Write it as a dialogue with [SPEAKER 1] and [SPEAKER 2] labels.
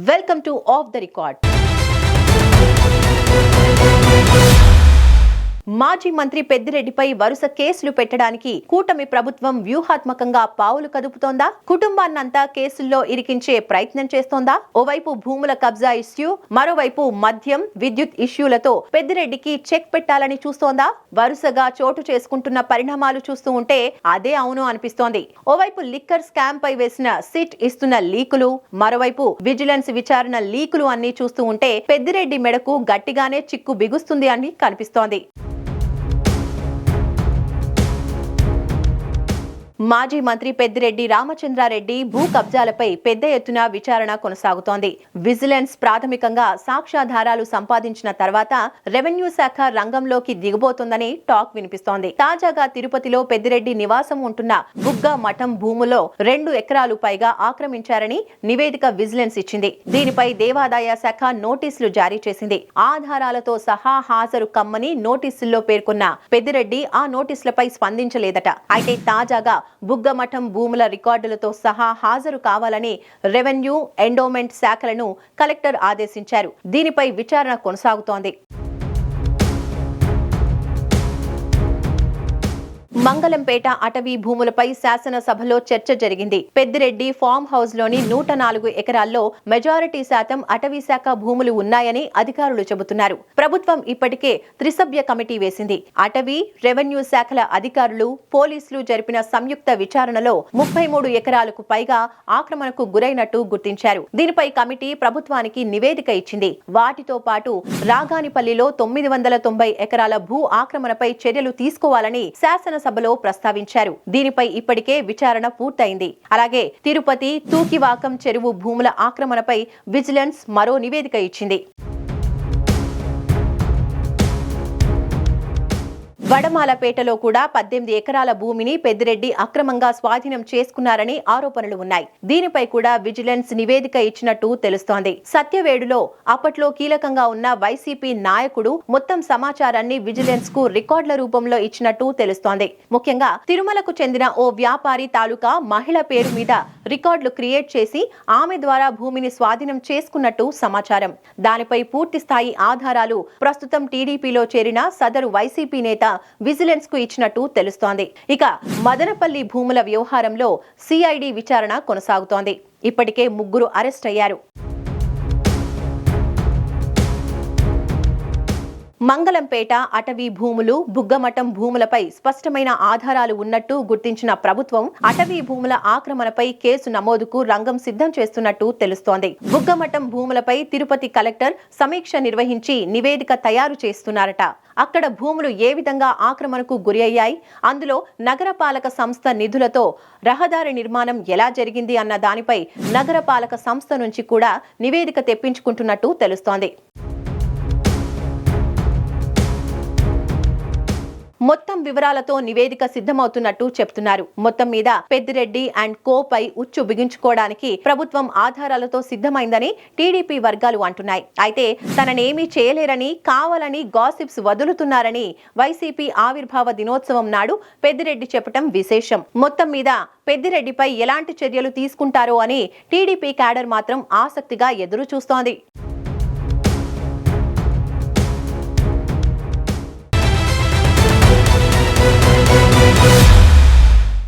[SPEAKER 1] Welcome to Off the Record. మాజీ మంత్రి పెద్దిరెడ్డిపై వరుస కేసులు పెట్టడానికి కూటమి ప్రభుత్వం వ్యూహాత్మకంగా పావులు కదుపుతోందా? కుటుంబాన్నంతా కేసుల్లో ఇరికించే ప్రయత్నం చేస్తోందా? ఓవైపు భూముల కబ్జా ఇష్యూ, మరోవైపు మద్యం, విద్యుత్ ఇష్యూలతో పెద్దిరెడ్డికి చెక్ పెట్టాలని చూస్తోందా? వరుసగా చోటు చేసుకుంటున్న పరిణామాలు చూస్తూ ఉంటే అదే అవును అనిపిస్తోంది. ఓవైపు లిక్కర్ స్కామ్ పై వేసిన సిట్ ఇస్తున్న లీకులు, మరోవైపు విజిలెన్స్ విచారణ లీకులు అన్ని చూస్తూ ఉంటే పెద్దిరెడ్డి మెడకు గట్టిగానే చిక్కు బిగుస్తుంది అని కనిపిస్తోంది. మాజీ మంత్రి పెద్దిరెడ్డి రామచంద్రారెడ్డి భూ కబ్జాలపై పెద్ద ఎత్తున విచారణ కొనసాగుతోంది. విజిలెన్స్ ప్రాథమికంగా సాక్ష్యాధారాలు సంపాదించిన తర్వాత రెవెన్యూ శాఖ రంగంలోకి దిగబోతోందని టాక్ వినిపిస్తోంది. తాజాగా తిరుపతిలో పెద్దిరెడ్డి నివాసం ఉంటున్న బుగ్గ మఠం భూములో 2 ఎకరాలు పైగా ఆక్రమించారని నివేదిక విజిలెన్స్ ఇచ్చింది. దీనిపై దేవాదాయ శాఖ నోటీసులు జారీ చేసింది. ఆధారాలతో సహా హాజరు కమ్మని నోటీసుల్లో పేర్కొన్న పెద్దిరెడ్డి ఆ నోటీసులపై స్పందించలేదట. అయితే తాజాగా బుగ్గమఠం భూముల రికార్డులతో సహా హాజరు కావాలని రెవెన్యూ, ఎండోమెంట్ శాఖలను కలెక్టర్ ఆదేశించారు. దీనిపై విచారణ కొనసాగుతోంది. మంగళంపేట అటవీ భూములపై శాసనసభలో చర్చ జరిగింది. పెద్దిరెడ్డి ఫామ్ హౌస్ లోని 104 ఎకరాల్లో మెజారిటీ శాతం అటవీ శాఖ భూములు ఉన్నాయని అధికారులు చెబుతున్నారు. ప్రభుత్వం ఇప్పటికే త్రిసభ్య కమిటీ వేసింది. అటవీ, రెవెన్యూ శాఖల అధికారులు, పోలీసులు జరిపిన సంయుక్త విచారణలో 33 ఎకరాలకు పైగా ఆక్రమణకు గురైనట్టు గుర్తించారు. దీనిపై కమిటీ ప్రభుత్వానికి నివేదిక ఇచ్చింది. వాటితో పాటు రాగానిపల్లిలో 990 ఎకరాల భూ ఆక్రమణపై చర్యలు తీసుకోవాలని శాసనసభలో ప్రస్తావించారు. దీనిపై ఇప్పటికే విచారణ పూర్తయింది. అలాగే తిరుపతి తూకివాకం చెరువు భూముల ఆక్రమణపై విజిలెన్స్ మరో నివేదిక ఇచ్చింది. వడమాలపేటలో కూడా 18 ఎకరాల భూమిని పెద్దిరెడ్డి అక్రమంగా స్వాధీనం చేసుకున్నారని ఆరోపణలు ఉన్నాయి. దీనిపై కూడా విజిలెన్స్ నివేదిక ఇచ్చినట్టు తెలుస్తోంది. సత్యవేడులో అప్పట్లో కీలకంగా ఉన్న వైసీపీ నాయకుడు మొత్తం సమాచారాన్ని విజిలెన్స్ కు రికార్డుల రూపంలో ఇచ్చినట్టు తెలుస్తోంది. ముఖ్యంగా తిరుమలకు చెందిన ఓ వ్యాపారి తాలూకా మహిళ పేరు మీద రికార్డులు క్రియేట్ చేసి ఆమె ద్వారా భూమిని స్వాధీనం చేసుకున్నట్టు సమాచారం. దానిపై పూర్తి స్థాయి ఆధారాలు ప్రస్తుతం టీడీపీలో చేరిన సదరు వైసీపీ నేత విజిలెన్స్ కు ఇచ్చినట్టు తెలుస్తోంది. ఇక మదనపల్లి భూముల వ్యవహారంలో సిఐడి విచారణ కొనసాగుతోంది. ఇప్పటికే 3 అరెస్ట్ అయ్యారు. మంగళంపేట అటవీ భూములు, బుగ్గమఠం భూములపై స్పష్టమైన ఆధారాలు ఉన్నట్టు గుర్తించిన ప్రభుత్వం అటవీ భూముల ఆక్రమణపై కేసు నమోదుకు రంగం సిద్ధం చేస్తున్నట్టు తెలుస్తోంది. బుగ్గమఠం భూములపై తిరుపతి కలెక్టర్ సమీక్ష నిర్వహించి నివేదిక తయారు చేస్తున్నారట. అక్కడ భూములు ఏ విధంగా ఆక్రమణకు గురి అయ్యాయి, అందులో నగరపాలక సంస్థ నిధులతో రహదారి నిర్మాణం ఎలా జరిగింది అన్న దానిపై నగరపాలక సంస్థ నుంచి కూడా నివేదిక తెప్పించుకుంటున్నట్టు తెలుస్తోంది. మొత్తం వివరాలతో నివేదిక సిద్ధమవుతున్నట్టు చెప్తున్నారు. మొత్తం మీద పెద్దిరెడ్డి అండ్ కో పై ఉచ్చు బిగించుకోవడానికి ప్రభుత్వం ఆధారాలతో సిద్ధమైందని టీడీపీ వర్గాలు అంటున్నాయి. అయితే తననేమీ చేయలేరని, కావాలని గాసిప్స్ వదులుతున్నారని వైసీపీ ఆవిర్భావ దినోత్సవం నాడు పెద్దిరెడ్డి చెప్పడం విశేషం. మొత్తం మీద పెద్దిరెడ్డిపై ఎలాంటి చర్యలు తీసుకుంటారో అని టీడీపీ క్యాడర్ మాత్రం ఆసక్తిగా ఎదురు చూస్తోంది.